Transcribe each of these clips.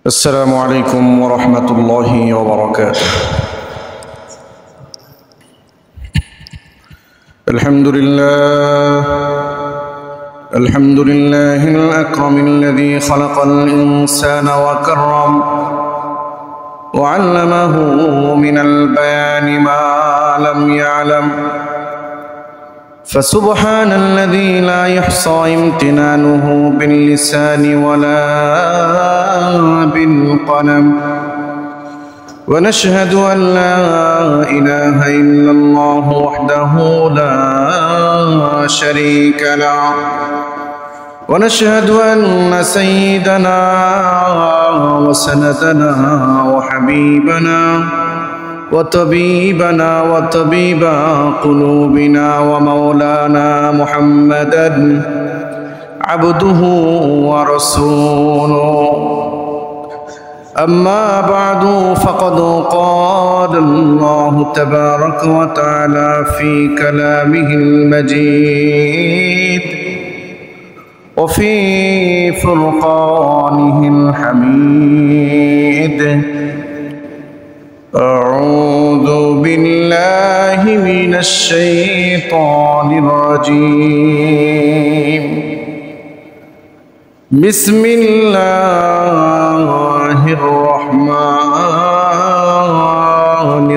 السلام عليكم ورحمة الله وبركاته. الحمد لله الأكرم الذي خلق الإنسان وكرم وعلمه من البيان ما لم يعلم، فسبحان الذي لا يحصى امتنانه باللسان ولا بالقلم، ونشهد أن لا إله إلا الله وحده لا شريك له، ونشهد أن سيدنا وسندنا وحبيبنا وطبيبنا وطبيب قلوبنا ومولانا محمدا عبده ورسوله. أما بعد، فقد قال الله تبارك وتعالى في كلامه المجيد وفي فرقانه الحميد: أعوذ بالله من الشيطان الرجيم. بسم الله الرحمن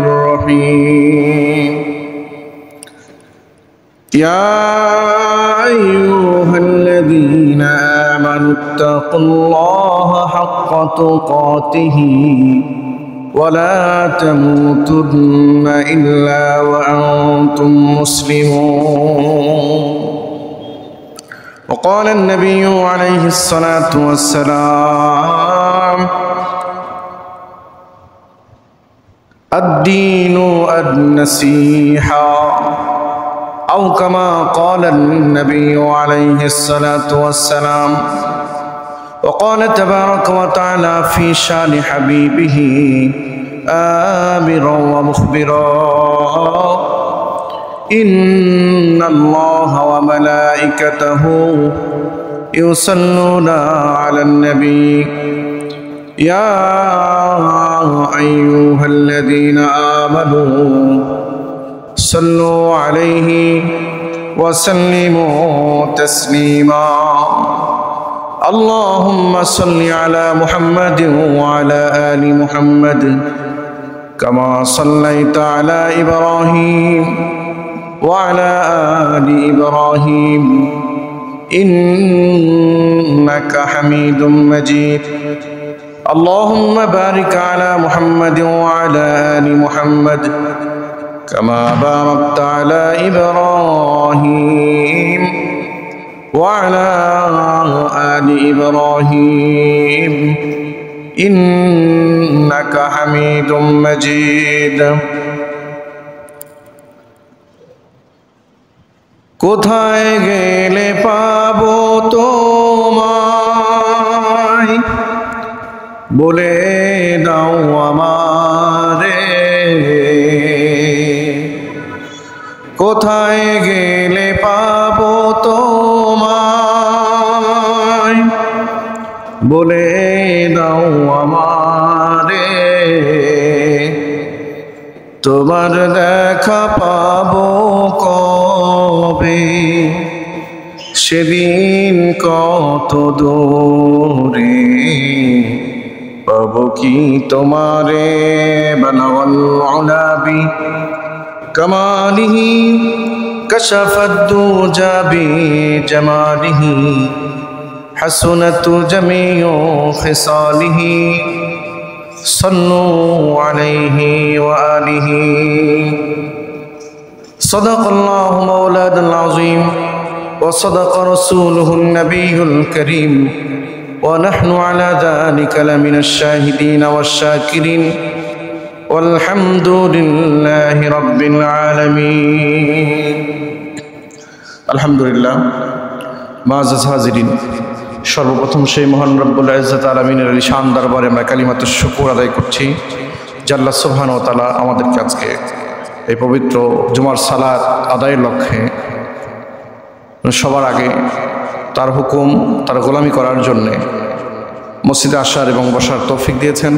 الرحيم. يا أيها الذين آمنوا اتقوا الله حق تقاته ولا تموتن إلا وأنتم مسلمون. وقال النبي عليه الصلاة والسلام: الدين النصيحة، أو كما قال النبي عليه الصلاة والسلام. وقال تبارك وتعالى في شان حبيبه آمرا ومخبرا: إن الله وملائكته يصلون على النبي يا أيها الذين آمنوا صلوا عليه وسلموا تسليما. اللهم صل على محمد وعلى آل محمد كما صليت على إبراهيم وعلى آل إبراهيم إنك حميد مجيد. اللهم بارك على محمد وعلى آل محمد كما باركت على إبراهيم وعلى آل إبراهيم إنك حميد مجيد। কোথায় গেলে পাবো তোমায়, বলে দাও আমারে। কোথায় গেলে পাবো তোমায়, বলে দাও আমারে। তোমার দেখা পাবো কবে, সেদিন কত দূরে। পাবো কি তোমারে বানাওয়াল উলাবি কামালিহি কাশাফাদ দুজা বিজামালিহি حسنت جميع خصاله صلوا عليه وآله. صدق الله مولانا العظيم وصدق رسوله النبي الكريم ونحن على ذلك لمن الشاهدين والشاكرين والحمد لله رب العالمين. الحمد لله। معزز হাজিরিন, সর্বপ্রথম সেই মহান রব্বুল ইজ্জত আলামিনের শান দরবারে আমরা কালিমাতুশ শুকর আদায় করছি যে আল্লাহ সুবহানাহু ওয়া তাআলা আমাদেরকে আজকে এই পবিত্র জুমার সালাত আদায়ের লক্ষ্যে সবার আগে তার হুকুম, তার গোলামি করার জন্যে মসজিদে আসার এবং বসার তৌফিক দিয়েছেন।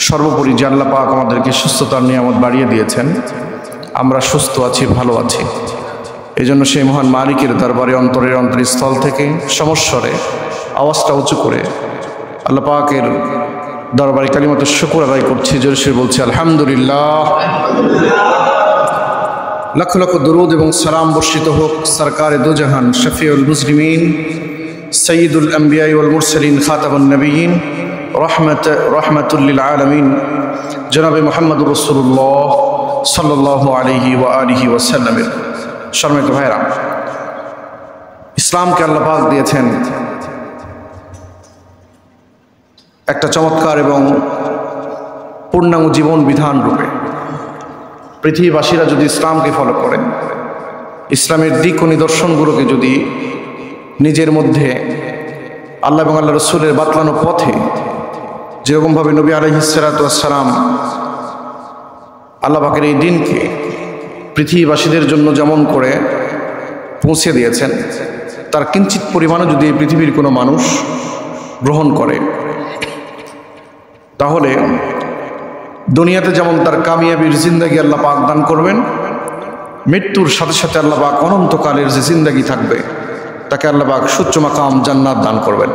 সর্বোপরি যে আল্লাহ পাক আমাদেরকে সুস্থতার নিয়ামত বাড়িয়ে দিয়েছেন, আমরা সুস্থ আছি, ভালো আছি। এই জন্য সেই মহান মালিকের দরবারে অন্তরের অন্তরস্থল থেকে সমস্বরে আওয়াজটা উঁচু করে আল্লাহ পাকের দরবারে কালিমাত শুকর আদায় করছি, জোরে বলছি আলহামদুলিল্লাহ। লক্ষ লক্ষ দরুদ এবং সালাম বর্ষিত হোক সরকারে দু জাহান, শফিউল মুসলিমিন, সৈয়দুল আম্বিয়া ওয়াল মুরসালিন, খাতামুন নবিয়্যিন, রহমাতুল লিল আলামিন জনাবে মুহাম্মদুর রাসূলুল্লাহ সাল্লাল্লাহু আলাইহি ওয়া আলিহি ওয়াসাল্লামের। সম্মানিত ভাইরা, ইসলামকে আল্লাহ পাক দিয়েছেন একটা চমৎকার এবং পূর্ণাঙ্গ জীবন বিধান রূপে। পৃথিবীবাসীরা যদি ইসলামকে ফলো করেন, ইসলামের দিক ও নিদর্শনগুলোকে যদি নিজের মধ্যে আল্লাহ এবং আল্লাহ রসুলের বাতলানো পথে যেরকমভাবে নবী আলাইহিস সালাতু ওয়াস সালাম আল্লাহ পাকের এই দিনকে পৃথিবীবাসীদের জন্য যেমন করে পৌঁছে দিয়েছেন, তার কিঞ্চিত পরিমাণও যদি এই পৃথিবীর কোনো মানুষ গ্রহণ করে, তাহলে দুনিয়াতে যেমন তার কামিয়াবির জিন্দেগি আল্লাহ পাক দান করবেন, মৃত্যুর সাথে সাথে আল্লাহ পাক অনন্তকালের যে জিন্দেগি থাকবে তাকে আল্লাহ পাক সুচ্চ মাকাম জান্নাত দান করবেন।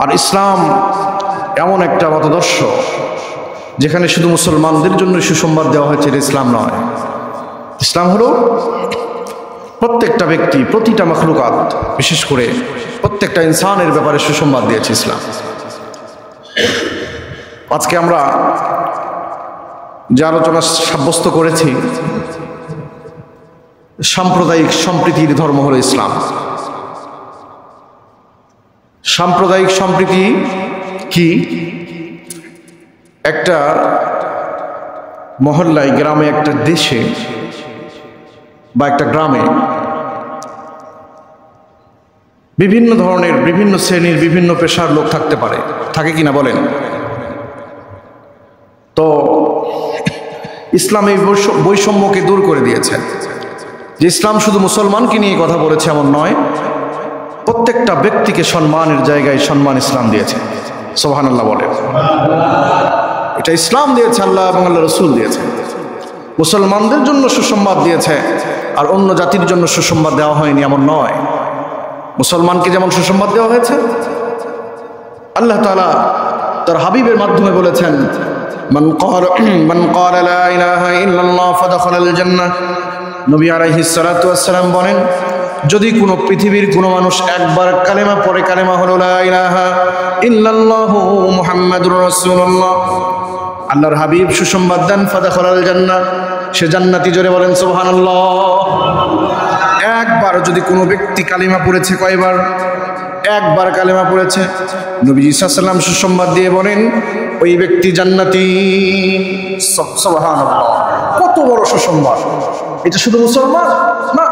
আর ইসলাম এমন একটা মতাদর্শ যেখানে শুধু মুসলমানদের জন্য সুসংবাদ দেওয়া হয়েছে, এটা ইসলাম নয়। ইসলাম হলো প্রত্যেকটা ব্যক্তি, প্রতিটা মাখলুকাত, বিশেষ করে প্রত্যেকটা ইনসানের ব্যাপারে সুসংবাদ দিয়েছে ইসলাম। আজকে আমরা যে আলোচনা সাব্যস্ত করেছি, সাম্প্রদায়িক সম্প্রীতির ধর্ম হলো ইসলাম। সাম্প্রদায়িক সম্প্রীতি কি? একটা মহল্লায়, গ্রামে, একটা দেশে বা একটা গ্রামে বিভিন্ন ধরনের, বিভিন্ন শ্রেণীর, বিভিন্ন পেশার লোক থাকতে পারে, থাকে কিনা বলেন? তো ইসলাম এই বৈষম্যকে দূর করে দিয়েছে। যে ইসলাম শুধু মুসলমানকে নিয়ে কথা বলেছে এমন নয়, প্রত্যেকটা ব্যক্তিকে সম্মানের জায়গায় সম্মান ইসলাম দিয়েছে। সুবহানাল্লাহ বলে। এটা ইসলাম দিয়েছে আল্লাহ এবং আল্লাহ রসুল দিয়েছে। মুসলমানদের জন্য সুসংবাদ দিয়েছে, আর অন্য জাতির জন্য সুসংবাদ দেওয়া হয়নি এমন নয়। মুসলমানকে যেমন সুসংবাদ দেওয়া হয়েছে, আল্লাহ তাআলা তার হাবিবের মাধ্যমে বলেছেন, মান ক্বালা লা ইলাহা ইল্লাল্লাহ ফাদাখালাল জান্নাহ। নবী আলাইহিস সালাতু ওয়াস সালাম বলেন, যদি কোনো পৃথিবীর কোনো মানুষ একবার কালেমা পড়ে, কালেমা হলো লা ইলাহা ইল্লাল্লাহু মুহাম্মাদুর রাসূলুল্লাহ, আল্লাহর হাবিব সুসংবাদ দেন, ফাদাখালাল জান্নাহ, সে জান্নাতি। জোরে বলেন সুবহানাল্লাহ। একবার যদি কোনো ব্যক্তি কালিমা পড়েছে, কয়বার? একবার কালেমা পড়েছে, নবী সাল্লাল্লাহু আলাইহি ওয়াসাল্লাম সুসংবাদ দিয়ে বলেন, ওই ব্যক্তি জান্নাতি। সুবহানাল্লাহ, কত বড় সুসংবাদ! এটা শুধু মুসলমান না,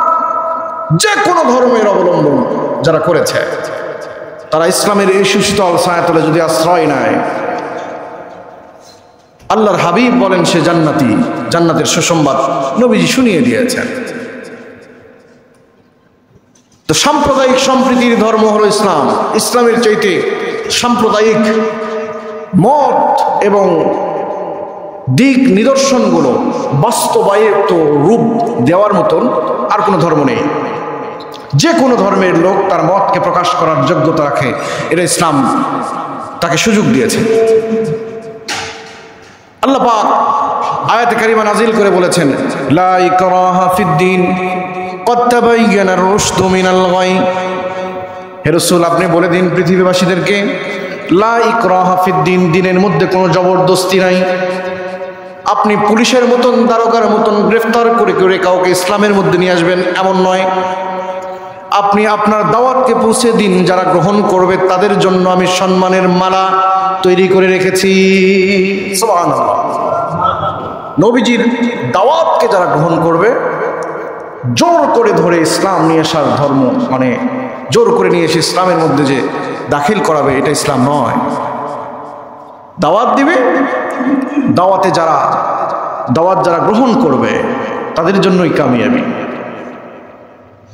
যে কোনো ধর্মের অবলম্বন যারা করেছে, তারা ইসলামের এই সুশীতল ছায়াতলে যদি আশ্রয় নেয়, আল্লাহর হাবিব বলেন সে জান্নাতি। জান্নাতের সুসংবাদ নবীজি শুনিয়ে দিয়েছেন। তো সাম্প্রদায়িক সম্প্রীতির ধর্ম হলো ইসলাম। ইসলামের চাইতে সাম্প্রদায়িক মত এবং দিক নিদর্শনগুলো বাস্তবায়িত রূপ দেওয়ার মতন আর কোনো ধর্ম নেই। যে কোনো ধর্মের লোক তার মতকে প্রকাশ করার যোগ্যতা রাখে, এটা ইসলাম তাকে সুযোগ দিয়েছে। আল্লাহ পাক আয়াতে কারিমা নাজিল করে বলেছেন, লা ইকরাহা ফিদ্দিন ক্বাদ তাবায়্যানার রুশদু মিনাল গাই। হে রাসূল, আপনি বলে দিন পৃথিবীবাসীদেরকে, লা ইকরাহা ফিদ্দিন, দিনের মধ্যে কোনো জবরদস্তি নাই। আপনি পুলিশের মতন, দারোগার মতন গ্রেফতার করে করে কাউকে ইসলামের মধ্যে নিয়ে আসবেন এমন নয়। আপনি আপনার দাওয়াতকে পৌঁছে দিন, যারা গ্রহণ করবে তাদের জন্য আমি সম্মানের মালা তৈরি করে রেখেছি। সুবহানাল্লাহ। নবীজির দাওয়াতকে যারা গ্রহণ করবে, জোর করে ধরে ইসলাম নিয়ে আসার ধর্ম, মানে জোর করে নিয়ে এসে ইসলামের মধ্যে যে দাখিল করাবে, এটা ইসলাম নয়। দাওয়াত দিবে, দাওয়াত যারা গ্রহণ করবে তাদের জন্যই কামিয়াবি।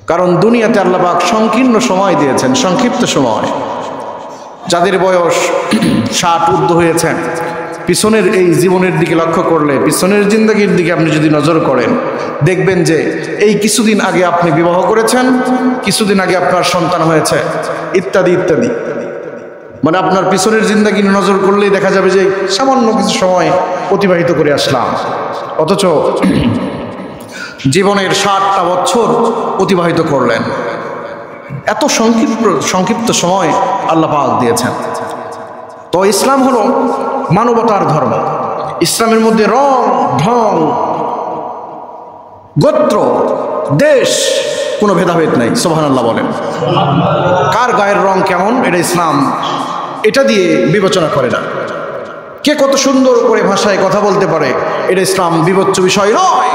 কারণ দুনিয়াতে আল্লাহ পাক সংকীর্ণ সময় দিয়েছেন, সংক্ষিপ্ত সময়। যাদের বয়স 60 ঊর্ধ্ব হয়েছে, পিছনের এই জীবনের দিকে লক্ষ্য করলে, পিছনের জিন্দেগির দিকে আপনি যদি নজর করেন, দেখবেন যে এই কিছুদিন আগে আপনি বিবাহ করেছেন, কিছুদিন আগে আপনার সন্তান হয়েছে, ইত্যাদি ইত্যাদি। মানে আপনার পিছনের জিন্দেগি নজর করলেই দেখা যাবে যে সামান্য কিছু সময় অতিবাহিত করে আসলাম, অথচ জীবনের 60টা বছর অতিবাহিত করলেন। এত সংক্ষিপ্ত সময় আল্লাহ পাক দিয়েছেন। তো ইসলাম হলো মানবতার ধর্ম। ইসলামের মধ্যে রং, ঢং, গোত্র, দেশ কোনো ভেদাভেদ নাই। সুবহানাল্লাহ বলেন। কার গায়ের রং কেমন এটা ইসলাম এটা দিয়ে বিবেচনা করে না। কে কত সুন্দর করে ভাষায় কথা বলতে পারে এটা ইসলাম বিবেচ্য বিষয় নয়।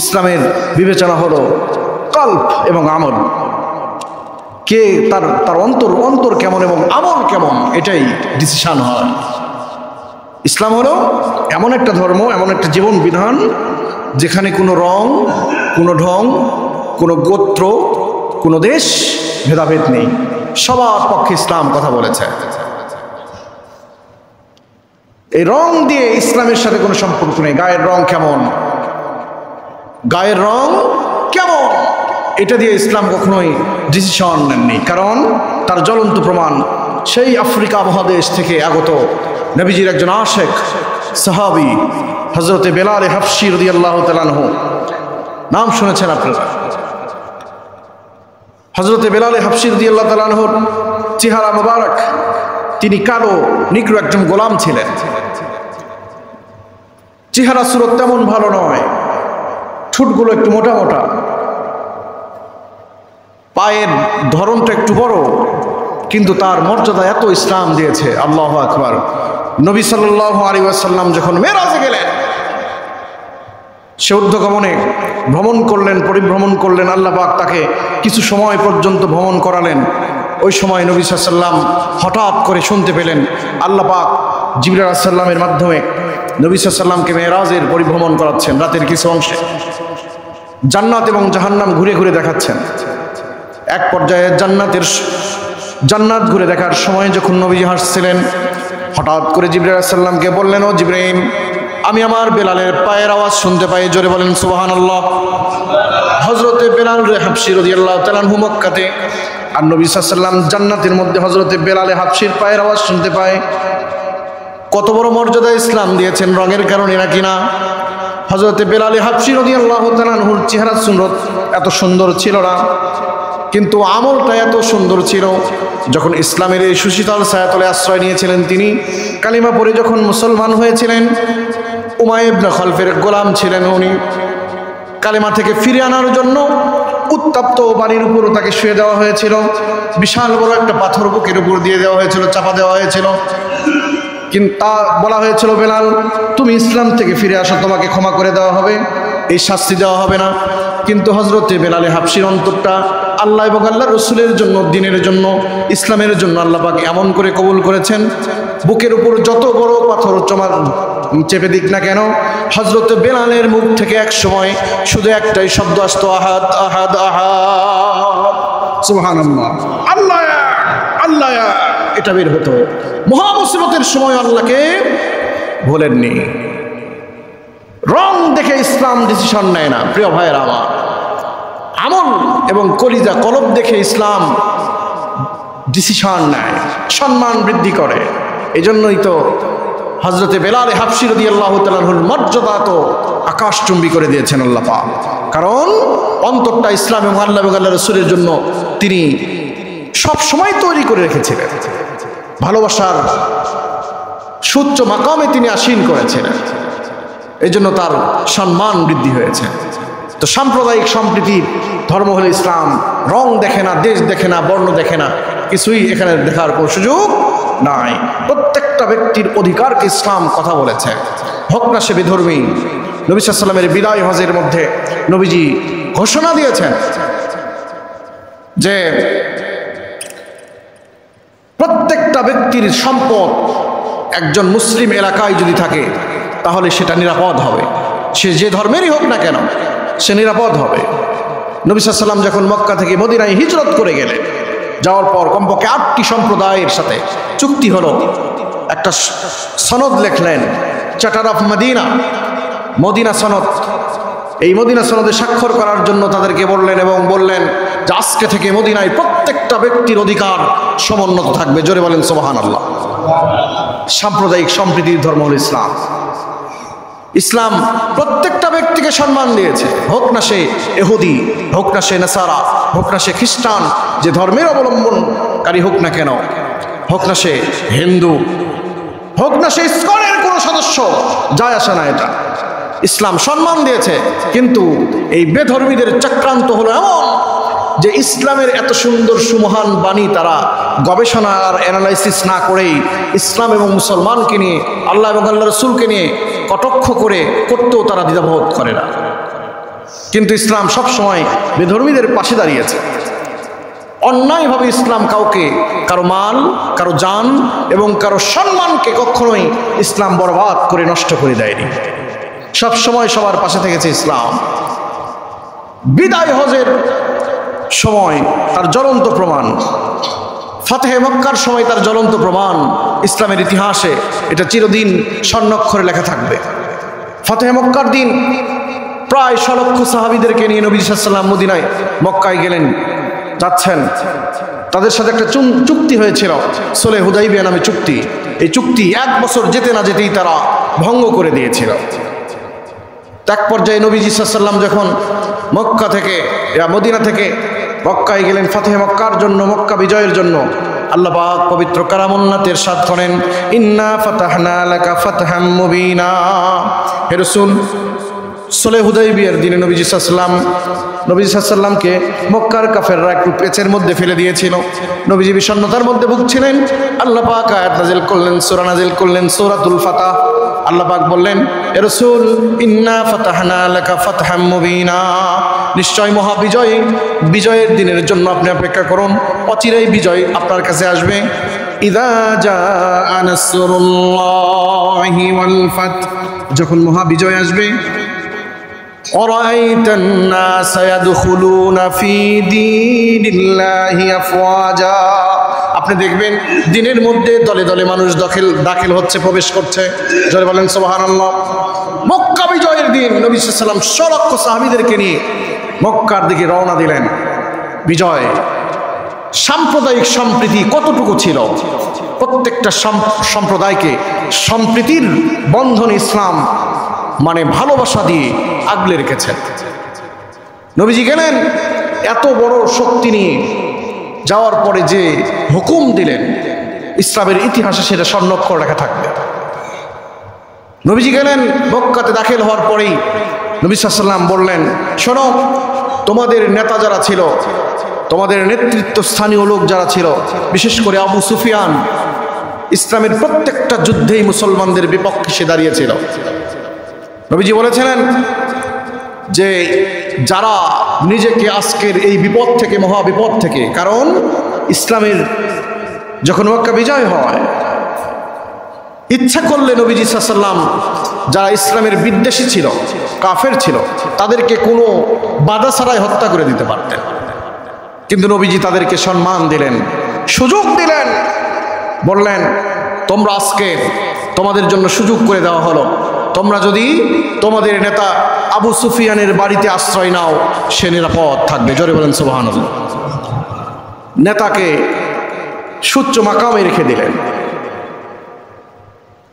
ইসলামের বিবেচনা হলো কল্প এবং আমল। কে তার অন্তর কেমন এবং আমল কেমন, এটাই ডিসিশন হয়। ইসলাম হলো এমন একটা ধর্ম, এমন একটা জীবন বিধান যেখানে কোনো রং, কোনো ঢং, কোনো গোত্র, কোনো দেশ ভেদাভেদ নেই। সবার পক্ষে ইসলাম কথা বলেছে। এই রং দিয়ে ইসলামের সাথে কোনো সম্পর্ক নেই। গায়ের রং কেমন, গায়ের রং কেমন, এটা দিয়ে ইসলাম কখনোই ডিসিশন নেননি। কারণ তার জ্বলন্ত প্রমাণ সেই আফ্রিকা মহাদেশ থেকে আগত নবীজির একজন আশেক সাহাবী হযরতে বেলাল হাবশী রাদিয়াল্লাহু তাআলা আনহু। নাম শুনেছেন আপনারা? হযরতে বেলাল হাবশী রাদিয়াল্লাহু তাআলা আনহুর চেহারা মোবারক, তিনি কালো নিগ্রো একজন গোলাম ছিলেন। চেহারা সুরত তেমন ভালো নয়, ঠোঁটগুলো একটু মোটা মোটা, পায়ের ধরনটা একটু বড়, কিন্তু তার মর্যাদা এত ইসলাম দিয়েছে। আল্লাহু আকবার। নবী সাল্লাল্লাহু আলাইহি ওয়াসাল্লাম যখন মেরাজে গেলেন, সে ঊর্ধ্বগমনে ভ্রমণ করলেন, পরিভ্রমণ করলেন। আল্লাহ পাক তাকে কিছু সময় পর্যন্ত ভ্রমণ করালেন। ওই সময় নবী সাল্লাল্লাহু আলাইহি ওয়াসাল্লাম হঠাৎ করে শুনতে পেলেন আল্লাহ পাক জিবরাইল আলাইহিস সালামের মাধ্যমে নবী সাল্লাল্লাহু আলাইহি ওয়াসাল্লামকে মেরাজের পরিভ্রমণ করাচ্ছেন। রাতের কিছু অংশে জান্নাত এবং জাহান্নাম ঘুরে ঘুরে দেখাচ্ছেন। এক পর্যায়ে জান্নাত ঘুরে দেখার সময় যখন নবীজি হাসছিলেন, হঠাৎ করে জিবরাইল আলাইহিস সালামকে বললেন, ও জিবরাইল, আমি আমার বেলালের পায়ের আওয়াজ শুনতে পাই। জোরে বলেন সুবহানাল্লাহ। হযরতে বেলাল হাবশী রাদিয়াল্লাহু তাআলা আনহু মক্কাতে, আর নবী সাল্লাল্লাহু আলাইহি ওয়াসাল্লাম জান্নাতের মধ্যে হযরতে বেলাল হাবশীর পায়ের আওয়াজ শুনতে পায়। কত বড় মর্যাদা ইসলাম দিয়েছেন, রঙের কারণে নাকি না। হযরতে বেলাল হাবশী রাদিয়াল্লাহু তাআলা আনহুর চেহারা সুন্নত এত সুন্দর ছিল না, কিন্তু আমলটা এত সুন্দর ছিল। যখন ইসলামের এই সুশীতল ছায়াতলে আশ্রয় নিয়েছিলেন, তিনি কালিমা পড়ে যখন মুসলমান হয়েছিলেন, উমাইয়া ইবনে খালফের গোলাম ছিলেন উনি। কালিমা থেকে ফিরে আনার জন্য উত্তপ্ত বাড়ির উপর তাকে শুয়ে দেওয়া হয়েছিল। বিশাল বড় একটা পাথর বুকের উপর দিয়ে দেওয়া হয়েছিল, চাপা দেওয়া হয়েছিল। কিন্তু তা বলা হয়েছিল, বেলাল তুমি ইসলাম থেকে ফিরে আসো, তোমাকে ক্ষমা করে দেওয়া হবে, এই শাস্তি দেওয়া হবে না। কিন্তু হযরতে বেলাল হাবশীর অন্তরটা আল্লাহ এবং আল্লাহ রসুলের জন্য, দিনের জন্য, ইসলামের জন্য আল্লাহ পাক এমন করে কবুল করেছেন, বুকের উপর যত বড় পাথর চেপে দিক না কেন, হযরতে বেলালের মুখ থেকে এক সময় শুধু একটাই শব্দ আসতো, আহাদ আহাদ আহাদ। সুবহানাল্লাহ, আল্লাহ আল্লাহ, এটা বের হতো। মহা মুসিবতের সময় আল্লাহকে ভোলেননি। রং দেখে ইসলাম ডিসিশন নেয় না প্রিয় ভাইয়েরা আমার। আমল এবং কলিজা কলব দেখে ইসলাম ডিসিশন নেয়, সম্মান বৃদ্ধি করে। এই জন্যই তো হযরতে বেলাল হাবশী রাদিয়াল্লাহু তাআলা আনহুর মর্যাদা তো আকাশচুম্বী করে দিয়েছেন আল্লাহ পাক। কারণ অন্তরটা ইসলাম এবং আল্লাহ এবং আল্লাহ রসুলের জন্য তিনি সব সময় তৈরি করে রেখেছিলেন। ভালোবাসার সুচ্চ মাকামে তিনি আসীন করেছিলেন। এই জন্য তার সম্মান বৃদ্ধি হয়েছে। তো সাম্প্রদায়িক সম্প্রীতির ধর্ম হলো ইসলাম। রং দেখে না, দেশ দেখে না, বর্ণ দেখে না, কিছুই এখানে দেখার কোনো সুযোগ নাই। প্রত্যেকটা ব্যক্তির অধিকারকে ইসলাম কথা বলেছে, হোক না সে বিধর্মী। নবী সাল্লাল্লাহু আলাইহি ওয়াসাল্লামের বিদায় হজের মধ্যে নবীজি ঘোষণা দিয়েছেন যে প্রত্যেকটা ব্যক্তির সম্পদ একজন মুসলিম এলাকায় যদি থাকে তাহলে সেটা নিরাপদ হবে। সে যে ধর্মেরই হোক না কেন, সে নিরাপদ হবে। নবী সাল্লাল্লাহু আলাইহি ওয়াসাল্লাম যখন মক্কা থেকে মদিনায় হিজরত করে গেলেন, যাওয়ার পর কমপক্ষে 8টি সম্প্রদায়ের সাথে চুক্তি হলো, একটা সনদ লিখলেন, চার্টার অফ মদিনা, মদিনা সনদ। এই মদিনা সনদে স্বাক্ষর করার জন্য তাদেরকে বললেন এবং বললেন যে আজকে থেকে মদিনায় প্রত্যেকটা ব্যক্তির অধিকার সমুন্নত থাকবে। জোরে বলেন সুবহানাল্লাহ। সাম্প্রদায়িক সম্প্রীতির ধর্ম হল ইসলাম। ইসলাম প্রত্যেকটা ব্যক্তিকে সম্মান দিয়েছে, হোক না সে ইহুদি, হোক না সে নাসারা, হোক না সে খ্রিস্টান, যে ধর্মের অবলম্বনকারী হোক না কেন, হোক না সে হিন্দু, হোক না সে ইসকনের কোনো সদস্য, যায় আসে না এটা। ইসলাম সম্মান দিয়েছে। কিন্তু এই বেধর্মীদের চক্রান্ত হলো এমন যে ইসলামের এত সুন্দর সুমহান বাণী তারা গবেষণা আর অ্যানালাইসিস না করেই ইসলাম এবং মুসলমানকে নিয়ে, আল্লাহ এবং আল্লাহ রসুলকে নিয়ে কটাক্ষ করতেও তারা দ্বিধাবোধ করে না। কিন্তু ইসলাম সবসময় বেধর্মীদের পাশে দাঁড়িয়েছে। অন্যায়ভাবে ইসলাম কাউকে, কারো মাল, কারো জান এবং কারো সম্মানকে কখনোই ইসলাম বরবাদ করে নষ্ট করে দেয়নি। সবসময় সবার পাশে থেকেছে ইসলাম। বিদায় হজের সময় তার জ্বলন্ত প্রমাণ, ফাতেহে মক্কার সময় তার জ্বলন্ত প্রমাণ, ইসলামের ইতিহাসে এটা চিরদিন স্বর্ণাক্ষরে লেখা থাকবে। ফাতেহে মক্কার দিন প্রায় 6 লক্ষ সাহাবীদেরকে নিয়ে নবী সাল্লাল্লাহু আলাইহি ওয়াসাল্লাম মদিনায় মক্কায় গেলেন, যাচ্ছেন। তাদের সাথে একটা চুক্তি হয়েছিল, সুলহ হুদাইবিয়া নামে চুক্তি। এই চুক্তি 1 বছর যেতে না যেতেই তারা ভঙ্গ করে দিয়েছিল। এক পর্যায়ে নবীজি সাল্লাল্লাহু আলাইহি ওয়াসাল্লাম যখন মক্কা থেকে মদিনা থেকে মক্কায় গেলেন ফাতেহে মক্কার জন্য, মক্কা বিজয়ের জন্য, আল্লাহ পাক পবিত্র কালামুন্নাতে ইরশাদ করেন, ইন্না ফাতাহনা লাকা ফাতহাম মুবিনা। হে রাসূল, সুলহ হুদাইবিয়ার দিনে নবীজি সাল্লাল্লাহু আলাইহি ওয়াসাল্লামকে মক্কার কাফেররা একটু পেচের মধ্যে ফেলে দিয়েছিল। নবীজি বিষণ্ণতার মধ্যে ভুগছিলেন। আল্লাহ পাক আয়াত নাযিল করলেন, সূরা নাযিল করলেন, সূরাতুল ফাতাহ। আল্লাহ পাক বললেন, হে রাসূল, ইন্না ফাতাহনা লাকা ফাতহাম মুবিনা, নিশ্চয় মহাবিজয়, বিজয়ের দিনের জন্য আপনি অপেক্ষা করুন, অচিরেই বিজয় আপনার কাছে আসবে। ইযা জাআ নাসরুল্লাহি ওয়াল ফাত, যখন মহাবিজয় আসবে, অরাআইতান নাস ইয়াদখুলুনা ফি দীনিল্লাহি আফওয়াজা, আপনি দেখবেন দিনের মধ্যে দলে দলে মানুষ দাখিল হচ্ছে, প্রবেশ করছে। জোরে বলেন সুবহানাল্লাহ। মক্কা বিজয়ের দিন নবী সাল্লাল্লাহু আলাইহি ওয়াসাল্লাম 100 লক্ষ সাহাবীদেরকে নিয়ে মক্কার দিকে রওনা দিলেন। বিজয়, সাম্প্রদায়িক সম্প্রীতি কতটুকু ছিল, প্রত্যেকটা সম্প্রদায়কে সম্প্রীতির বন্ধন ইসলাম মানে ভালোবাসা দিয়ে আগলে রেখেছেন। নবীজি গেলেন এত বড় শক্তি নিয়ে, যাওয়ার পরে যে হুকুম দিলেন ইসলামের ইতিহাসে সেটা স্বর্ণাক্ষর লেখা থাকবে। নবীজি গেলেন মক্কাতে দাখিল হওয়ার পরেই নবী সাল্লাল্লাহু আলাইহি ওয়াসাল্লাম বললেন, শোনো, তোমাদের নেতা যারা ছিল, তোমাদের নেতৃত্ব স্থানীয় লোক যারা ছিল, বিশেষ করে আবু সুফিয়ান, ইসলামের প্রত্যেকটা যুদ্ধেই মুসলমানদের বিপক্ষে সে দাঁড়িয়েছিল। নবীজি বলেছিলেন যে যারা নিজেকে আজকের এই বিপদ থেকে, মহা বিপদ থেকে, কারণ ইসলামের যখন মক্কা বিজয় হয়, ইচ্ছা করলে নবীজি সাল্লাল্লাহু আলাইহি ওয়াসাল্লাম যারা ইসলামের বিদ্বেষী ছিল, কাফের ছিল, তাদেরকে কোনো বাধা ছাড়াই হত্যা করে দিতে পারতেন। কিন্তু নবীজি তাদেরকে সম্মান দিলেন, সুযোগ দিলেন, বললেন, তোমরা আজকে তোমাদের জন্য সুযোগ করে দেওয়া হলো, তোমরা যদি তোমাদের নেতা আবু সুফিয়ানের বাড়িতে আশ্রয় নাও, সে নিরাপদ থাকবে। জোরে বলেন সুবহানাল্লাহ। নেতাকে সুচ্চ মাকামে রেখে দিলেন।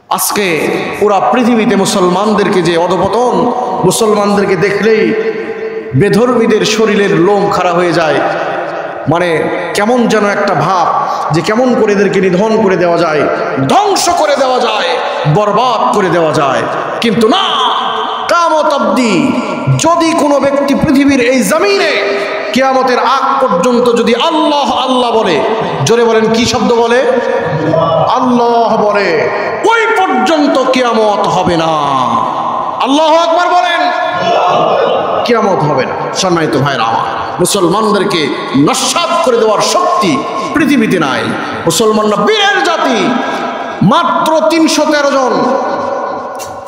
আজকে পুরা পৃথিবীতে মুসলমানদেরকে যে অধপতন, মুসলমানদেরকে দেখলেই বেধর্মীদের শরীরের লোম খাড়া হয়ে যায়, মানে কেমন যেন একটা ভাব যে কেমন করে এদেরকে নিধন করে দেওয়া যায়, ধ্বংস করে দেওয়া যায়, বরবাদ করে দেওয়া যায়। কিন্তু না, কিয়ামত অবধি যদি কোনো ব্যক্তি পৃথিবীর এই জমিনে কিয়ামতের আগ পর্যন্ত যদি আল্লাহ আল্লাহ বলে, জোরে বলেন কি শব্দ বলে? আল্লাহ বলে, ওই পর্যন্ত কিয়ামত হবে না। আল্লাহু আকবার বলেন, কিয়ামত হবে না। সম্মানিত ভাইরা আমার, মুসলমানদেরকে নস্যাৎ করে দেওয়ার শক্তি পৃথিবীতে নাই। মুসলমানরা বীরের জাতি, মাত্র 313 জন।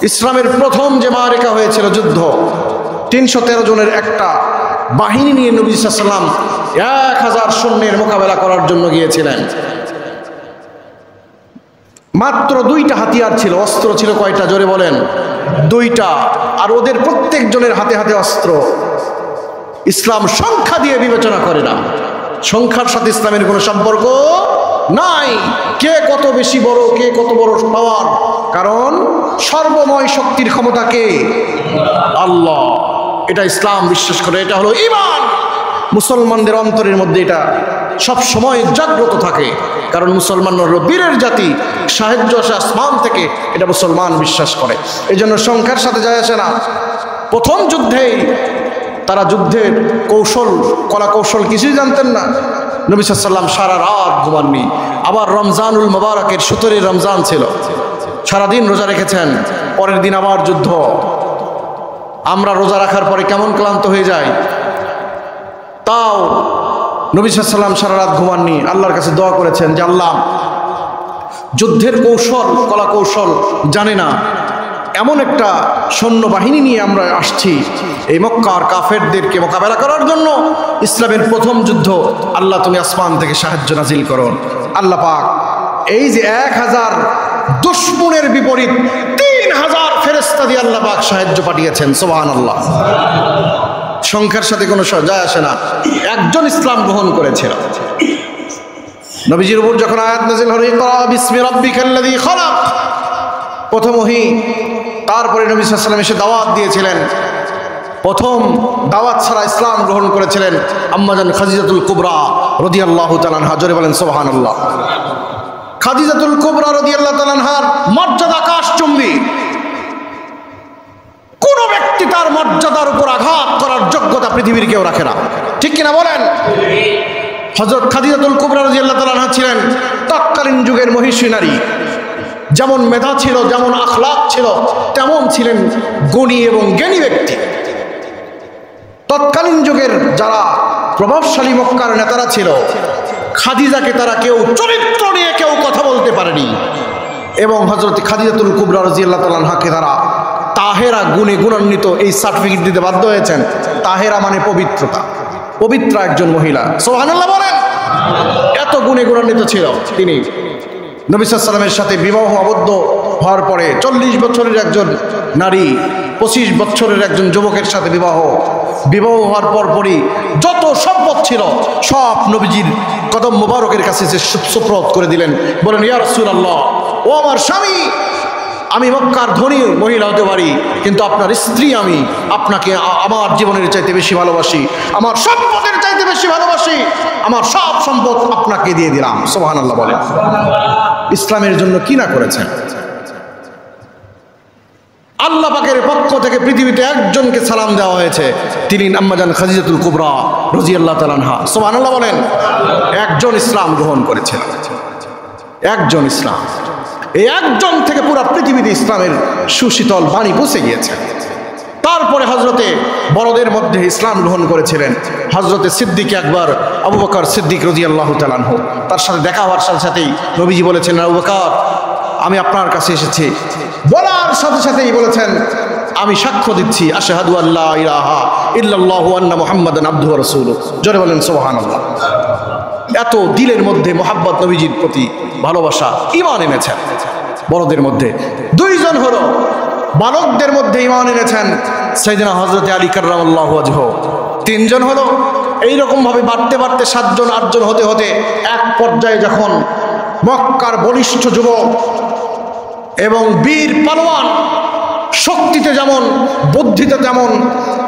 ইসলামের প্রথম যে মারিকা হয়েছিল, যুদ্ধ, 313 জনের একটা বাহিনী নিয়ে নবী সাল্লাল্লাহু আলাইহি ওয়াসাল্লাম 1000 সৈন্যের মোকাবেলা করার জন্য গিয়েছিলেন। মাত্র 2টা হাতিয়ার ছিল, অস্ত্র ছিল কয়টা জোরে বলেন? 2টা। আর ওদের প্রত্যেকজনের হাতে হাতে অস্ত্র। ইসলাম সংখ্যা দিয়ে বিবেচনা করে না, সংখ্যার সাথে ইসলামের কোনো সম্পর্ক নাই। কে কত বেশি বড়, কে কত বড় পাওয়ার, কারণ সর্বময় শক্তির ক্ষমতা কে? আল্লাহ। এটা ইসলাম বিশ্বাস করে, এটা হলো ঈমান। মুসলমানদের অন্তরের মধ্যে এটা সব সময় জাগ্রত থাকে, কারণ মুসলমানরা হলো বীরের জাতি, সাহায্য আসে আসমান থেকে, এটা মুসলমান বিশ্বাস করে। এই জন্য সংখ্যার সাথে যায় আসে না। প্রথম যুদ্ধেই তারা যুদ্ধের কৌশল, কলা কৌশল কিছুই জানতেন না। নবী সাল্লাল্লাহু আলাইহি ওয়াসাল্লাম সারা রাত ঘুমাননি। আবার রমজানুল মুবারকের 17 রমজান ছিল, সারাদিন রোজা রেখেছেন। পরের দিন আবার যুদ্ধ। আমরা রোজা রাখার পরে কেমন ক্লান্ত হয়ে যায়, তাও নবী সাল্লাল্লাহু আলাইহি ওয়াসাল্লাম সারা রাত ঘুমাননি। আল্লাহর কাছে দোয়া করেছেন যে আল্লাহ, যুদ্ধের কৌশল কলা কৌশল জানে না এমন একটা সৈন্যবাহিনী নিয়ে আমরা আসছি এই মক্কার কাফেরদেরকে মোকাবেলা করার জন্য। ইসলামের প্রথম যুদ্ধ, আল্লাহ তুমি আসমান থেকে সাহায্য নাজিল করো। আল্লাহ পাক এই যে 1000 দুশমনের বিপরীত 3000 ফেরেশতা দিয়ে আল্লাহ পাক সাহায্য পাঠিয়েছেন। সুবহানাল্লাহ। সংখ্যার সাথে কোনো যায় আসে না। একজন ইসলাম গ্রহণ করেছিল। নবীজির উপর যখন আয়াত নাযিল হলো, ইকরা বিসমি রাব্বিকাল্লাযী খালাক, প্রথম ওহী। তারপরে নবী সাল্লাল্লাহু আলাইহি ওয়াসাল্লাম এসে দাওয়াত দিয়েছিলেন। প্রথম দাওয়াত ছাড়া ইসলাম গ্রহণ করেছিলেন আম্মাজান খাদিজাতুল কুবরা রাদিয়াল্লাহু তাআলা আনহা। জোরে বলেন সুবহানাল্লাহ। খাদিজাতুল কুবরা রাদিয়াল্লাহু তাআলা আনহার মর্যাদা আকাশচুম্বী। কোন ব্যক্তি তার মর্যাদার উপর আঘাত করার যোগ্যতা পৃথিবীর কেউ রাখে না, ঠিক কিনা বলেন? হযরত খাদিজাতুল কুবরা রাদিয়াল্লাহু তাআলা আনহা ছিলেন তৎকালীন যুগের মহিষী নারী। যেমন মেধা ছিল, যেমন আখলাক ছিল, তেমন ছিলেন গুণী এবং জ্ঞানী ব্যক্তি। তৎকালীন যুগের যারা প্রভাবশালী মক্কার নেতারা ছিল, খাদিজাকে তারা কেউ চরিত্র নিয়ে কেউ কথা বলতে পারেনি। এবং হযরত খাদিজাতুল কুবরা রাদিয়াল্লাহু তাআলা আনহাকে তারা তাহেরা গুণে গুণান্বিত এই সার্টিফিকেট দিতে বাধ্য হয়েছেন। তাহেরা মানে পবিত্রতা, পবিত্র একজন মহিলা। সুবহানাল্লাহ বলেন। এত গুণে গুণান্বিত ছিল তিনি। নবী সাল্লাল্লাহু আলাইহি ওয়াসাল্লামের সাথে বিবাহ আবদ্ধ হওয়ার পরে 40 বছরের একজন নারী 25 বছরের একজন যুবকের সাথে বিবাহ হওয়ার পরই যত সম্পদ ছিল সব নবীজির কদম মোবারকের কাছে সুপ্রদ করে দিলেন। বলেন, ইয়া রাসূলুল্লাহ, ও আমার স্বামী, আমি মক্কার ধনী মহিলা হতে পারি, কিন্তু আপনার স্ত্রী আমি আপনাকে আমার জীবনের চাইতে বেশি ভালোবাসি, আমার সম্পদের চাইতে বেশি ভালোবাসি, আমার সব সম্পদ আপনাকে দিয়ে দিলাম। সুবহানাল্লাহ বলেন। ইসলামের জন্য কি না করেছেন। আল্লাহ পাকের পক্ষ থেকে পৃথিবীতে একজনকে সালাম দেওয়া হয়েছে, তিনি আম্মাজান খাদিজাতুল কুবরা রাদিয়াল্লাহু তাআলা আনহা। সুবহানাল্লাহ বলেন। একজন ইসলাম গ্রহণ করেছেন, একজন ইসলাম। এই একজন থেকে পুরো পৃথিবীতে ইসলামের সুশীতল বাণী পৌঁছে গিয়েছে। তারপরে হযরতে বড়দের মধ্যে ইসলাম গ্রহণ করেছিলেন হযরতে সিদ্দিক আকবর আবু বকর সিদ্দিক রাদিয়াল্লাহু তাআলা আনহু। তার সাথে দেখা হওয়ার সাথে সাথেই নবীজি বলেছেন, আবু বকর, আমি আপনার কাছে এসেছি। বলার সাথে সাথেই বলেছেন, আমি সাক্ষ্য দিচ্ছি আশহাদু আল্লা ইলাহা ইল্লাল্লাহু ওয়া আন্না মুহাম্মাদান আবদুহু ওয়া রাসূলুহু। জোরে বলেন সুবহানাল্লাহ। এত দিলের মধ্যে মুহাব্বত, নবীজির প্রতি ভালোবাসা, ঈমান এনেছেন। বড়দের মধ্যে 2 জন হলো, বালকদের মধ্যে ঈমান এনেছেন সাইয়েদনা হযরত আলী কাররামাল্লাহু ওয়াজহু। 3 জন হলো। এইরকম ভাবে বাড়তে বাড়তে 7 জন 8 জন হতে হতে এক পর্যায়ে যখন মক্কার বলিষ্ঠ যুবক এবং বীর পালোয়ান, শক্তিতে যেমন বুদ্ধিতে তেমন,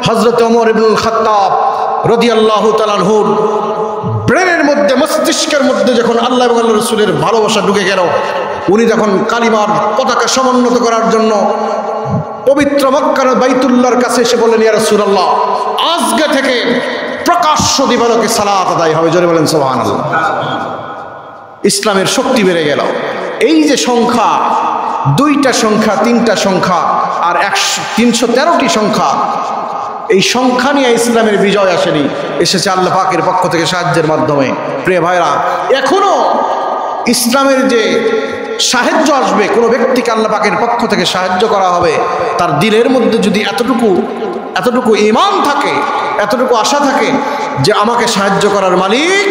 হযরত ওমর ইবনুল খাত্তাব রাদিয়াল্লাহু তাআলা আনহুর ব্রেনের মধ্যে, মস্তিষ্কের মধ্যে যখন আল্লাহ এবং আল্লাহর রাসূলের ভালোবাসা ঢুকে গেল, উনি যখন কালিমার পতাকা সমুন্নত করার জন্য পবিত্র মক্কার বাইতুল্লাহর কাছে এসে বললেন, ইয়া রাসূলুল্লাহ, আজকে থেকে প্রকাশ্য দিবালোকে সালাত আদায় হবে। জোরে বলেন সুবহানাল্লাহ। ইসলামের শক্তি বেড়ে গেল। এই যে সংখ্যা, 2টা সংখ্যা, 3টা সংখ্যা আর 313টি সংখ্যা, এই সংখ্যা নিয়ে ইসলামের বিজয় আসেনি, এসেছে আল্লাহ পাকের পক্ষ থেকে সাহায্যের মাধ্যমে। প্রিয় ভাইরা, এখনো ইসলামের যে সাহায্য আসবে, কোনো ব্যক্তিকে আল্লাহ পাকের পক্ষ থেকে সাহায্য করা হবে, তার দিলের মধ্যে যদি এতটুকু ঈমান থাকে, এতটুকু আশা থাকে যে আমাকে সাহায্য করার মালিক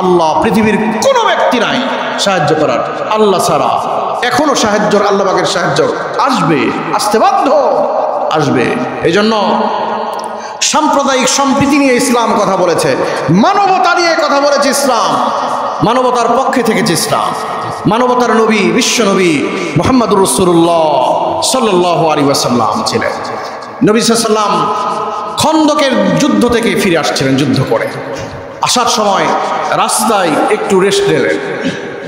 আল্লাহ, পৃথিবীর কোনো ব্যক্তি নাই সাহায্য করার আল্লাহ ছাড়া। এখনো সাহায্য, আল্লাহ পাকের সাহায্য আসবে, আসতে বাধ্য, আসবে। এই জন্য সাম্প্রদায়িক সম্প্রীতি নিয়ে ইসলাম কথা বলেছে, মানবতা নিয়ে কথা বলেছে ইসলাম, মানবতার পক্ষে থেকেছে ইসলাম। মানবতার নবী, বিশ্ব নবী মুহাম্মদুর রাসূলুল্লাহ সাল্লাল্লাহু আলাইহি ওয়াসাল্লাম ছিলেন। নবী সাল্লাল্লাহু আলাইহি ওয়াসাল্লাম খন্দকের যুদ্ধ থেকে ফিরে আসছিলেন, যুদ্ধ করে আসার সময় রাস্তায় একটু রেস্ট নিলেন,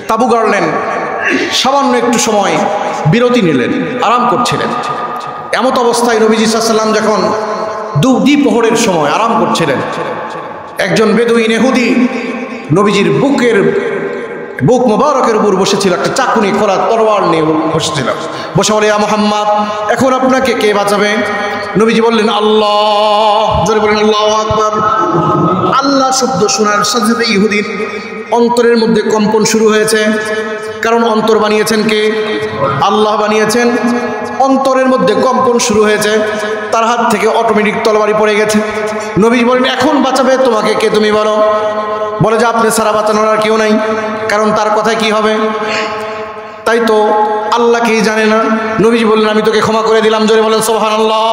তাঁবু গাড়লেন, সামান্য একটু সময় বিরতি নিলেন, আরাম করছিলেন। এমত অবস্থায় নবীজি সাল্লাল্লাহু আলাইহি ওয়াসাল্লাম যখন দ্বিপ্রহরের সময় আরাম করছিলেন, একজন বেদুইন ইহুদি নবীজির বুক মোবারকের উপর বসেছিল, একটা চাকুনি খোলা তরোয়াল নিয়ে বসেছিল। বসে বলে, ইয়া মুহাম্মদ, এখন আপনাকে কে বাঁচাবে? নবীজি বললেন, আল্লাহ। জোরে বলেন আল্লাহু আকবার। আল্লাহ শব্দ শোনার সাথে সাথে ইহুদির অন্তরের মধ্যে কম্পন শুরু হয়েছে। কারণ অন্তর বানিয়েছেন কে? আল্লাহ বানিয়েছেন। অন্তরের মধ্যে কম্পন শুরু হয়েছে, তার হাত থেকে অটোমেটিক তরবারি পড়ে গেছে। নবী বলেন, এখন বাঁচাবে তোমাকে কে? তুমি বলো। বলে যে আপনি সারা বাঁচানোর আর কেউ নাই, কারণ তার কথায় কি হবে? তাই তো আল্লাহকেই জানে না। নবীজি বললেন, আমি তোকে ক্ষমা করে দিলাম। জোরে বলেন সুবহানাল্লাহ।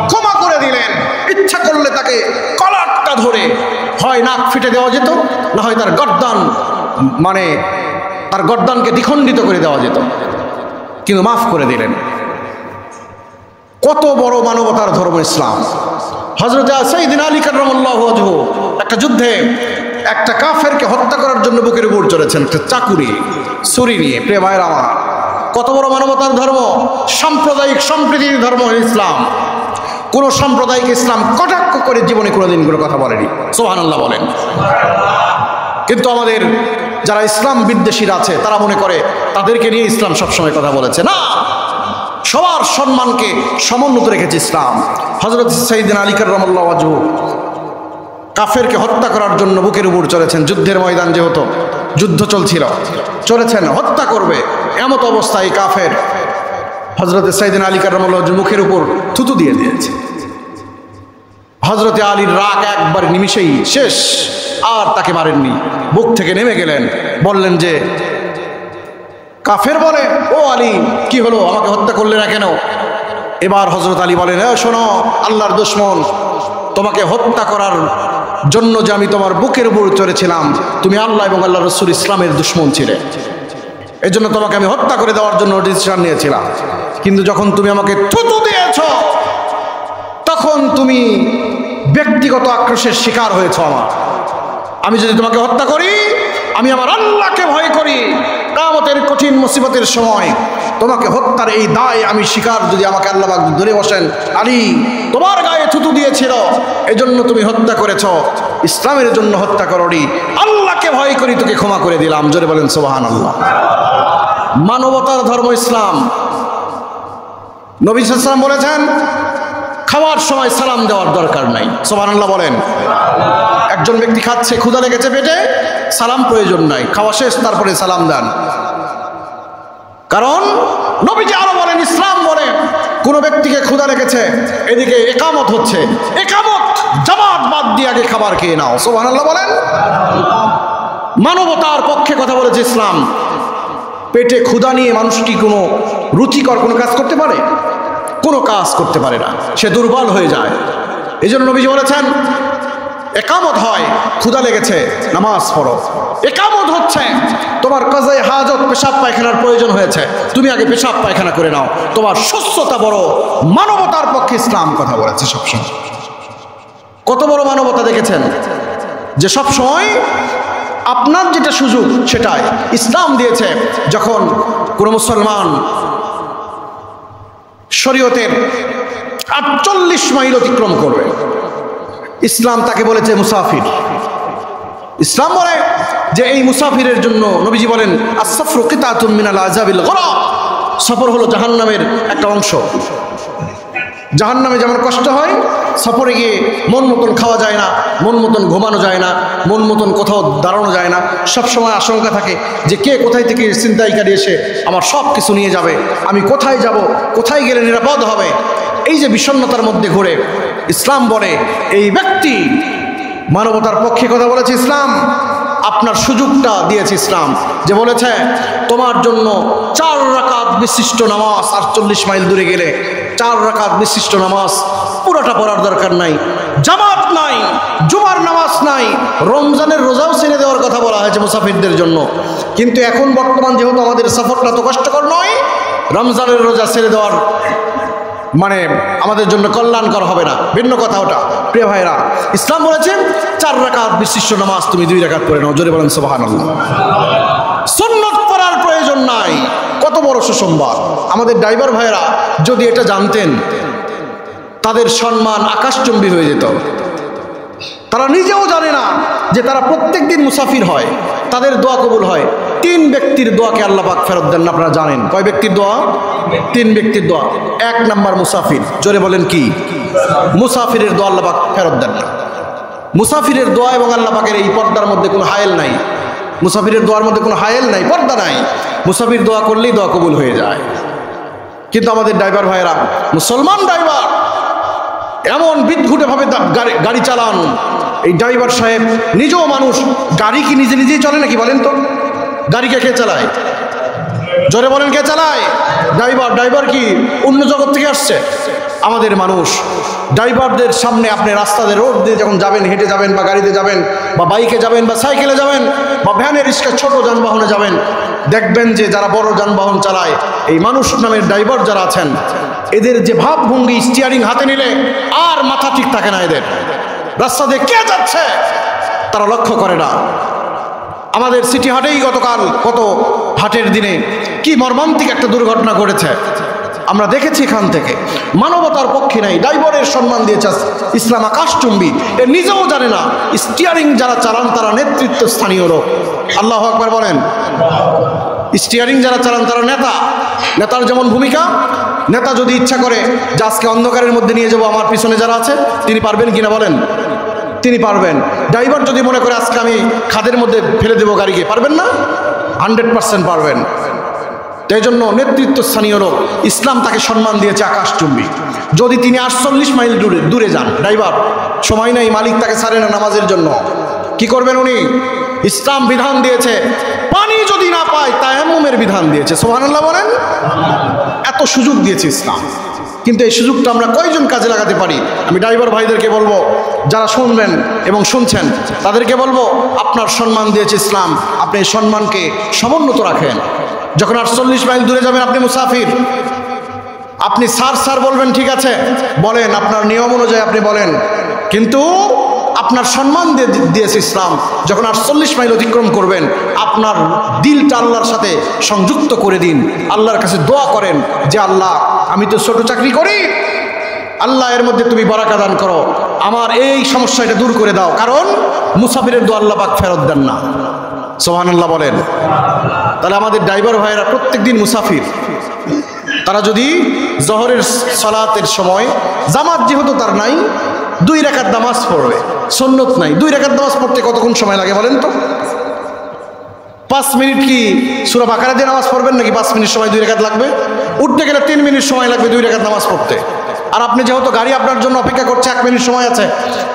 ক্ষমা করে দিলেন। ইচ্ছা করলে তাকে কলারটা ধরে হয় নাক ফিটে দেওয়া যেত, না হয় তার গর্দান, মানে তার গর্দানকে দ্বিখণ্ডিত করে দেওয়া যেত, কিন্তু মাফ করে দিলেন। কত বড় মানবতার ধর্ম ইসলাম। হযরত সাইয়্যিদিনা আলী কাররামাল্লাহু ওয়াজহু একটা যুদ্ধে একটা কাফেরকে হত্যা করার জন্য বুকের উপর চড়েছেন, একটা চাকুরি ছুরি নিয়ে। প্রিয় ভাইরা আমার, কত বড় মানবতার ধর্ম, সাম্প্রদায়িক সম্প্রীতির ধর্ম ইসলাম। কোন সাম্প্রদায়িক ইসলাম কটাক্ষ করে জীবনে কোনোদিন কোনো কথা বলেনি। সুবহানাল্লাহ বলেন। কিন্তু আমাদের যারা ইসলাম বিদ্বেষীরা আছে, তারা মনে করে তাদেরকে নিয়ে ইসলাম সবসময় কথা বলেছে। না, সবার সম্মানকে সমুন্নত রেখেছে ইসলাম। হযরত সাইয়্যিদিনা আলী কাররামাল্লাহু ওয়াজহু কাফেরকে হত্যা করার জন্য বুকের উপর চলেছেন। যুদ্ধের ময়দান, যেহেতু যুদ্ধ চলছিল, চলেছেন, হত্যা করবে। এমত অবস্থায় কাফের হযরত সাইয়্যিদিনা আলী কাররামাল্লাহু ওয়াজহু মুখের উপর থুতু দিয়ে দিয়েছে। হযরত আলীর রাগ একবার নিমিষেই শেষ, আর তাকে মারেননি, বুক থেকে নেমে গেলেন। বললেন যে, কাফের বলে, ও আলী, কি হলো, আমাকে হত্যা করলে না কেন? এবার হযরত আলী বলেন, শোনো আল্লাহর দুশমন, তোমাকে হত্যা করার জন্য যে আমি তোমার বুকের উপর চড়েছিলাম, তুমি আল্লাহ এবং আল্লাহ রাসূল ইসলামের দুশমন ছিলে, এজন্য তোমাকে আমি হত্যা করে দেওয়ার জন্য ডিসিশন নিয়েছিলাম। কিন্তু যখন তুমি আমাকে থুতু দিয়েছ, তখন তুমি ব্যক্তিগত আক্রোশের শিকার হয়েছ। আমি যদি তোমাকে হত্যা করি, আমি আমার আল্লাহকে ভয় করি। কিয়ামতের কঠিন মুসিবতের সময় তোমাকে হত্যার এই দায় আমি স্বীকার, যদি আমাকে আল্লাহ পাক ধরে বসেন, আলী তোমার গায়ে থুতু দিয়েছিল, এজন্য তুমি হত্যা করেছ, ইসলামের জন্য হত্যা করনি, আল্লাহকে ভয় করি, তোকে ক্ষমা করে দিলাম। জোরে বলেন সুবহানাল্লাহ। মানবতার ধর্ম ইসলাম। নবী সাল্লাল্লাহু আলাইহি ওয়াসাল্লাম বলেছেন, খাওয়ার সময় সালাম দেওয়ার দরকার নাই। সুবহানাল্লাহ বলেন। একজন ব্যক্তি খাচ্ছে, ক্ষুধা লেগেছে পেটে, সালাম প্রয়োজন নাই, খাওয়া শেষ তারপরে সালাম দেন। কারণ নবীজি আরো বলেন, ইসলাম বলে কোন ব্যক্তিকে ক্ষুধা লেগেছে, এদিকে একামত হচ্ছে, একামত জামাত বাদ দিয়ে আগে খাবার খেয়ে নাও। সুবহানাল্লাহ বলেন। মানবতার পক্ষে কথা বলেছে ইসলাম। পেটে ক্ষুধা নিয়ে মানুষটি কোনো রুচিকর কোনো কাজ করতে পারে? কোনো কাজ করতে পারে না, সে দুর্বল হয়ে যায়। এই জন্য নবীজি বলেছেন, একামত হয়, ক্ষুধা লেগেছে, নামাজ পড়ো। একামত হচ্ছে, তোমার কাজায়ে হাজত, পেশাব পায়খানার প্রয়োজন হয়েছে, তুমি আগে পেশাব পায়খানা করে নাও। তোমার সুস্থতা বড়। মানবতার পক্ষে ইসলাম কথা বলেছে সবসময়। কত বড় মানবতা দেখেছেন, যে সবসময় আপনার যেটা সুযোগ সেটাই ইসলাম দিয়েছে। যখন কোন মুসলমান শরীয়তের ৪৮ মাইল অতিক্রম করবে, ইসলাম তাকে বলেছে মুসাফির। ইসলাম বলে যে এই মুসাফিরের জন্য নবীজি বলেন, আস-সাফরু কিতাতুম মিনাল আযাবিল গরাব। সফর হলো জাহান্নামের একটা অংশ। জাহান্নামে যেমন কষ্ট হয়, সফরে গিয়ে মন মতন খাওয়া যায় না, মন মতন ঘুমানো যায় না, মন মতন কোথাও দাঁড়ানো যায় না। সবসময় আশঙ্কা থাকে যে কে কোথায় থেকে ছিনতাইকারী এসে আমার সব কিছু নিয়ে যাবে, আমি কোথায় যাব, কোথায় গেলে নিরাপদ হবে। এই যে বিষণ্ণতার মধ্যে ঘুরে, ইসলাম বলে এই ব্যক্তি মানবতার পক্ষে কথা বলেছে। ইসলাম আপনার সুযোগটা দিয়েছে, ইসলাম যে বলেছে তোমার জন্য 4 রাকাত বিশিষ্ট নামাজ, 48 মাইল দূরে গেলে 4 রাকাত বিশিষ্ট নামাজ পুরোটা পড়ার দরকার নাই, জামাত নাই, জুমার নামাজ নাই, রমজানের রোজাও ছেড়ে দেওয়ার কথা বলা হয়েছে মুসাফিরদের জন্য। কিন্তু এখন বর্তমান যেহেতু আমাদের সফরটা তো কষ্টকর নয়, রমজানের রোজা ছেড়ে দেওয়ার মানে আমাদের জন্য কল্যাণকর হবে না, ভিন্ন কথা ওটা। প্রিয় ভাইরা, ইসলাম বলেছেন 4 রাকাত বিশিষ্ট নামাজ তুমি 2 রাকাত পড়ে নাও। জোরে বলেন সুবহানাল্লাহ। সুন্নত পড়ার প্রয়োজন নাই। কত বড় সুসংবাদ! আমাদের ড্রাইভার ভাইরা যদি এটা জানতেন, তাদের সম্মান আকাশচুম্বী হয়ে যেত। তারা নিজেও জানে না যে তারা প্রত্যেক দিন মুসাফির হয়, তাদের দোয়া কবুল হয়। 3 ব্যক্তির দোয়াকে আল্লাহ পাক ফেরত দেন না। আপনারা জানেন কয় ব্যক্তির দোয়া? 3 ব্যক্তির দোয়া। 1 নাম্বার মুসাফির। জোরে বলেন কি? মুসাফিরের দোয়া আল্লাহ পাক ফেরত দেন না। মুসাফিরের দোয়া এবং আল্লাহ পাকের এই পর্দার মধ্যে কোনো হায়েল নাই। মুসাফিরের দোয়ার মধ্যে কোনো হায়েল নাই, পর্দা নাই। মুসাফির দোয়া করলেই দোয়া কবুল হয়ে যায়। কিন্তু আমাদের ড্রাইভার ভাইয়েরা, মুসলমান ড্রাইভার, এমন বিদঘুটেভাবে গাড়ি চালান। এই ড্রাইভার সাহেব নিজেও মানুষ, গাড়ি কি নিজে নিজেই চলে নাকি বলেন তো? গাড়িকে কে চালায়? জোরে বলেন, কে চালায়? ড্রাইভার। ড্রাইভার কি অন্য জগৎ থেকে আসছে? আমাদের মানুষ। ড্রাইভারদের সামনে আপনি রাস্তাতে রোড দিয়ে যখন যাবেন, হেঁটে যাবেন বা গাড়িতে যাবেন বা বাইকে যাবেন বা সাইকেলে যাবেন বা ভ্যানে, রিক্সা, ছোট যানবাহনে যাবেন, দেখবেন যে যারা বড় যানবাহন চালায়, এই মানুষ নামের ড্রাইভার যারা আছেন, এদের যে ভাবভঙ্গি, স্টিয়ারিং হাতে নিলে আর মাথা ঠিক থাকে না এদের। রাস্তা দিয়ে কে যাচ্ছে তারা লক্ষ্য করে না। আমাদের সিটি হাটেই গতকাল, কত হাটের দিনে কি মর্মান্তিক একটা দুর্ঘটনা ঘটেছে আমরা দেখেছি। এখান থেকে মানবতার পক্ষে নাই। ড্রাইভারের সম্মান দিয়েছে ইসলাম আকাশচুম্বী। এ নিজেও জানে না স্টিয়ারিং যারা চালান তারা নেতৃত্ব স্থানীয় লোক। আল্লাহু আকবার বলেন। স্টিয়ারিং যারা চালান তারা নেতা। নেতার যেমন ভূমিকা, নেতা যদি ইচ্ছা করে যে আজকে অন্ধকারের মধ্যে নিয়ে যাবো আমার পিছনে যারা আছে, তিনি পারবেন কিনা বলেন? তিনি পারবেন। ড্রাইভার যদি মনে করে আজকে আমি খাদের মধ্যে ফেলে দেবো গাড়িকে, পারবেন না? 100% পারবেন। তাই জন্য নেতৃত্ব স্থানীয় লোক, ইসলাম তাকে সম্মান দিয়েছে আকাশচুম্বী। যদি তিনি 48 মাইল দূরে যান, ড্রাইভার সময় নেই, মালিক তাকে ছাড়ে না নামাজের জন্য, কি করবেন উনি? ইসলাম বিধান দিয়েছে পানি যদি না পায় তায়াম্মুমের বিধান দিয়েছে। সুবহানাল্লাহ বলেন। এত সুযোগ দিয়েছে ইসলাম, কিন্তু এই সুযোগটা আমরা কয়জন কাজে লাগাতে পারি? আমি ড্রাইভার ভাইদেরকে বলবো, যারা শুনবেন এবং শুনছেন তাদেরকে বলবো, আপনার সম্মান দিয়েছে ইসলাম, আপনি এই সম্মানকে সমুন্নত রাখেন। যখন 48 মাইল দূরে যাবেন, আপনি মুসাফির, আপনি স্যার স্যার বলবেন, ঠিক আছে বলেন, আপনার নিয়ম অনুযায়ী আপনি বলেন, কিন্তু আপনার সম্মান দিয়েছে ইসলাম। যখন 48 মাইল অতিক্রম করবেন, আপনার দিলটা আল্লাহর সাথে সংযুক্ত করে দিন। আল্লাহর কাছে দোয়া করেন যে আল্লাহ, আমি তো ছোট চাকরি করি, আল্লাহ এর মধ্যে তুমি বারাকা দান করো, আমার এই সমস্যাটা দূর করে দাও। কারণ মুসাফিরের দোয়া আল্লাহ পাক ফেরত দেন না। সুবহানাল্লাহ বলেন। তাহলে আমাদের ড্রাইভার ভাইয়েরা প্রত্যেক দিন মুসাফির, তারা যদি জোহরের সালাতের সময় জামাত যেহেতু তার নাই, 2 রাকাত নামাজ পড়বে, সুন্নত নাই, 2 রাকাত নামাজ পড়তে কতক্ষণ সময় লাগে বলেন তো? 5 মিনিট কি সূরা বাকারা দিয়ে নামাজ পড়বেন নাকি 5 মিনিট সময় 2 রাকাত লাগবে? উঠতে গেলে 3 মিনিট সময় লাগবে 2 রাকাত নামাজ পড়তে। আর আপনি যেহেতু গাড়ি আপনার জন্য অপেক্ষা করছে, 1 মিনিট সময় আছে,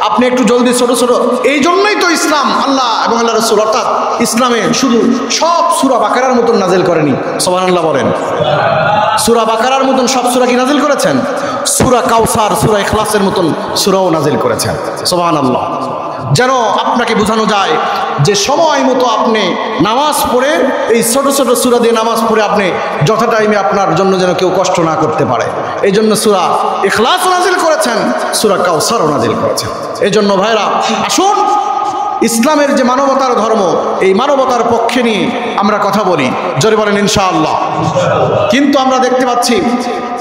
আপনি একটু জলদি ছোট ছোট। এই জন্যই তো ইসলাম, আল্লাহ এবং আল্লাহ রাসূল, অর্থাৎ ইসলামে শুধু সব সূরা বাকারার মতন নাজিল করেনি। সুবহানাল্লাহ বলেন। সূরা বাকারার মতন সব সূরা কি নাজিল করেছেন? সূরা কাউসার, সূরা ইখলাসের মতন সূরাও নাজিল করেছেন। সুবহানাল্লাহ। যেন আপনাকে বোঝানো যায় যে সময় মতো আপনি নামাজ পড়ে, এই ছোট ছোট সূরা দিয়ে নামাজ পড়ে আপনি যথা টাইমে আপনার জন্য যেন কেউ কষ্ট না করতে পারে। এই জন্য সূরা ইখলাসও নাজিল করেছেন, সূরা কাউসারও নাজিল করেছেন। এই জন্য ভাইরা, আসুন ইসলামের যে মানবতার ধর্ম, এই মানবতার পক্ষে নিয়ে আমরা কথা বলি। জোরে বলেন ইনশাআল্লাহ। কিন্তু আমরা দেখতে পাচ্ছি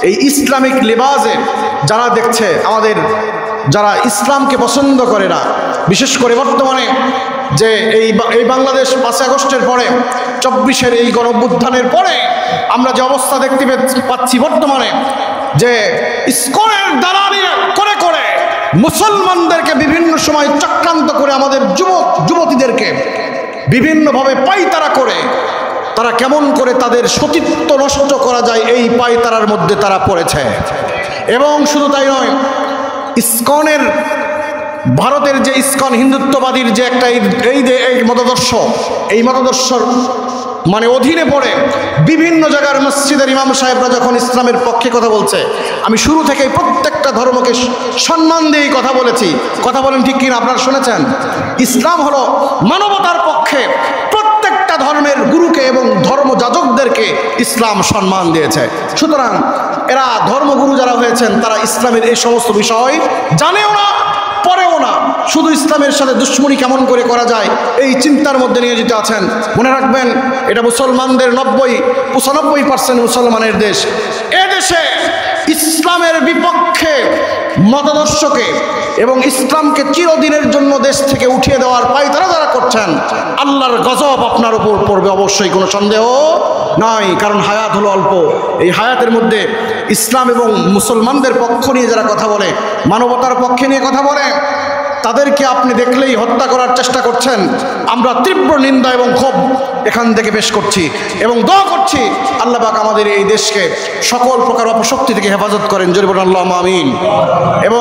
এই ইসলামিক লেবাসে যারা দেখছে, আমাদের যারা ইসলামকে পছন্দ করে না, বিশেষ করে বর্তমানে যে এই বাংলাদেশ 5 আগস্টের পরে, 24-এর এই গণঅভ্যুত্থানের পরে আমরা যে অবস্থা দেখতে পাচ্ছি বর্তমানে, যে ইসকনের দালালি করে করে মুসলমানদেরকে বিভিন্ন সময় চক্রান্ত করে আমাদের যুবতীদেরকে বিভিন্নভাবে পাইতারা করে, তারা কেমন করে তাদের সতীত্ব নষ্ট করা যায় এই পাইতারার মধ্যে তারা পড়েছে। এবং শুধু তাই নয়, ইসকনের ভারতের যে ইসকন হিন্দুত্ববাদীর যে একটা এই মতাদর্শর মানে অধীনে পড়ে বিভিন্ন জায়গার মসজিদের ইমাম সাহেবরা যখন ইসলামের পক্ষে কথা বলছে, আমি শুরু থেকেই প্রত্যেকটা ধর্মকে সম্মান দিয়েই কথা বলেছি। কথা বলেন ঠিক কিনা? আপনারা শুনেছেন, ইসলাম হলো মানবতার পক্ষে। প্রত্যেকটা ধর্মের গুরুকে এবং ধর্মযাজকদেরকে ইসলাম সম্মান দিয়েছে। সুতরাং এরা ধর্মগুরু যারা হয়েছেন তারা ইসলামের এই সমস্ত বিষয় জানেও না, পরেও না, শুধু ইসলামের সাথে দুশ্মনী কেমন করে করা যায় এই চিন্তার মধ্যে নিয়োজিত আছেন। মনে রাখবেন, এটা মুসলমানদের 95% মুসলমানের দেশ। এ দেশে ইসলামের বিপক্ষে মতাদর্শকে এবং ইসলামকে চিরদিনের জন্য দেশ থেকে উঠিয়ে দেওয়ার পায়তারা যারা করছেন, আল্লাহর গজব আপনার উপর পড়বে, অবশ্যই কোনো সন্দেহ নাই। কারণ হায়াত হলো অল্প। এই হায়াতের মধ্যে ইসলাম এবং মুসলমানদের পক্ষ নিয়ে যারা কথা বলে, মানবতার পক্ষে নিয়ে কথা বলে, তাদেরকে আপনি দেখলেই হত্যা করার চেষ্টা করছেন। আমরা তীব্র নিন্দা এবং ক্ষোভ এখান থেকে পেশ করছি এবং দোয়া করছি আল্লাহ পাক আমাদের এই দেশকে সকল প্রকার অপশক্তি থেকে হেফাজত করেন। জোরে বলুন আল্লাহুম্মা আমিন। এবং